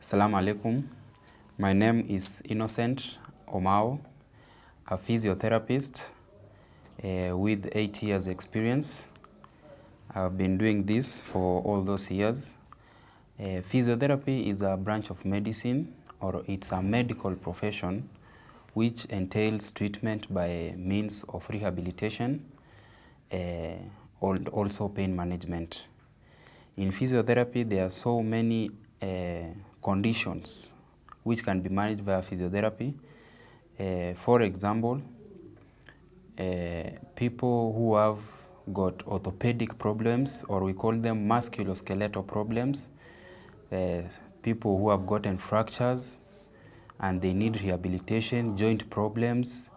Assalamu alaikum. My name is Innocent Omao, a physiotherapist with 8 years experience. I've been doing this for all those years. Physiotherapy is a branch of medicine, or it's a medical profession which entails treatment by means of rehabilitation and also pain management. In physiotherapy, there are so many conditions which can be managed via physiotherapy. For example, people who have got orthopedic problems, or we call them musculoskeletal problems, people who have gotten fractures and they need rehabilitation, joint problems,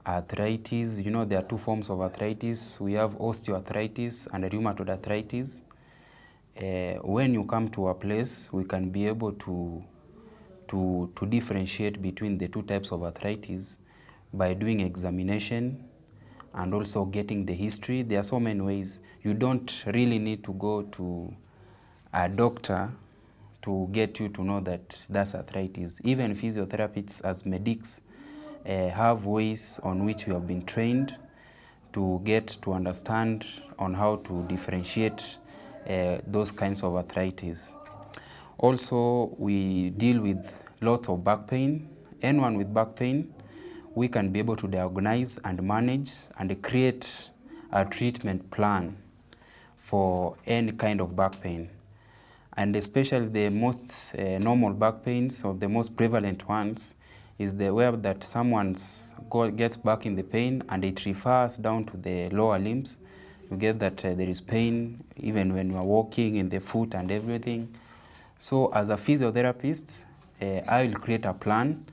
arthritis. You know, there are two forms of arthritis. We have osteoarthritis and rheumatoid arthritis. When you come to a place, we can be able to differentiate between the two types of arthritis by doing examination and also getting the history. There are so many ways. You don't really need to go to a doctor to get you to know that that's arthritis. Even physiotherapists as medics have ways on which we have been trained to get to understand on how to differentiate those kinds of arthritis. Also, we deal with lots of back pain. Anyone with back pain, we can be able to diagnose and manage and create a treatment plan for any kind of back pain. And especially the most normal back pains, or the most prevalent ones, is the where that someone gets back in the pain and it refers down to the lower limbs. You get that there is pain even when you are walking in the foot and everything. So as a physiotherapist, I will create a plan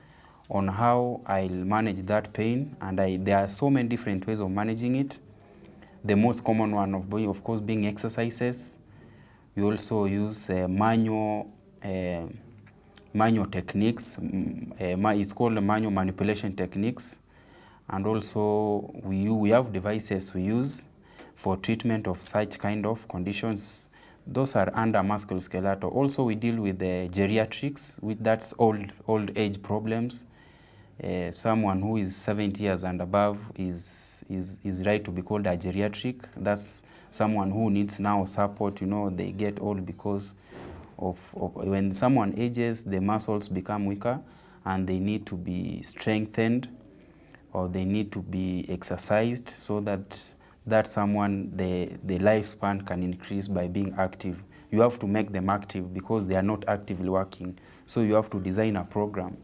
on how I'll manage that pain, and there are so many different ways of managing it. The most common one of course being exercises. We also use manual techniques. It's called manual manipulation techniques. And also we have devices we use for treatment of such kind of conditions. Those are under musculoskeletal. Also, we deal with the geriatrics, that's old age problems. Someone who is 70 years and above is right to be called a geriatric. That's someone who needs now support. You know, they get old because of when someone ages, the muscles become weaker and they need to be strengthened, or they need to be exercised so that someone, the lifespan can increase by being active. You have to make them active because they are not actively working. So you have to design a program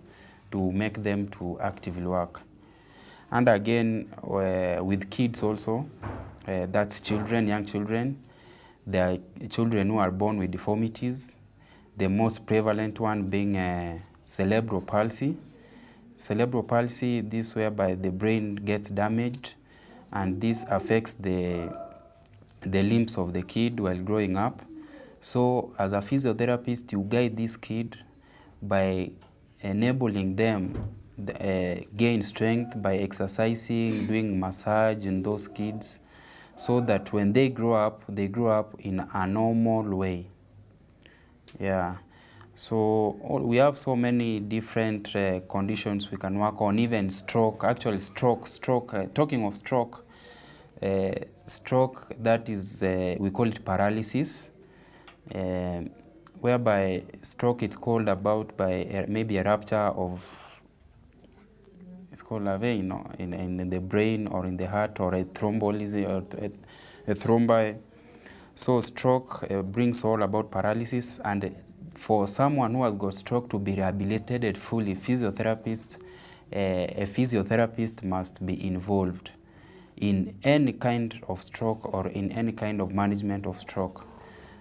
to make them to actively work. And again, with kids also, that's children, young children. There are children who are born with deformities. The most prevalent one being cerebral palsy. Cerebral palsy, this whereby the brain gets damaged, and this affects the limbs of the kid while growing up. So as a physiotherapist, you guide this kid by enabling them gain strength by exercising, doing massage in those kids, so that when they grow up in a normal way. Yeah. So we have so many different conditions we can work on, even stroke. Actually, stroke. Talking of stroke, stroke, that is, we call it paralysis, whereby stroke it's called about by maybe a rupture of, it's called a vein in the brain or in the heart, or a thrombolysis or a thrombi. So stroke brings all about paralysis, and for someone who has got stroke to be rehabilitated fully, a physiotherapist must be involved in any kind of stroke or in any kind of management of stroke.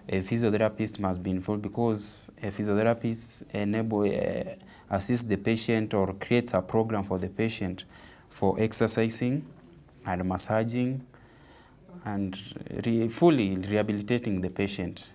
A physiotherapist must be involved because a physiotherapist assists the patient or creates a program for the patient for exercising and massaging and fully rehabilitating the patient.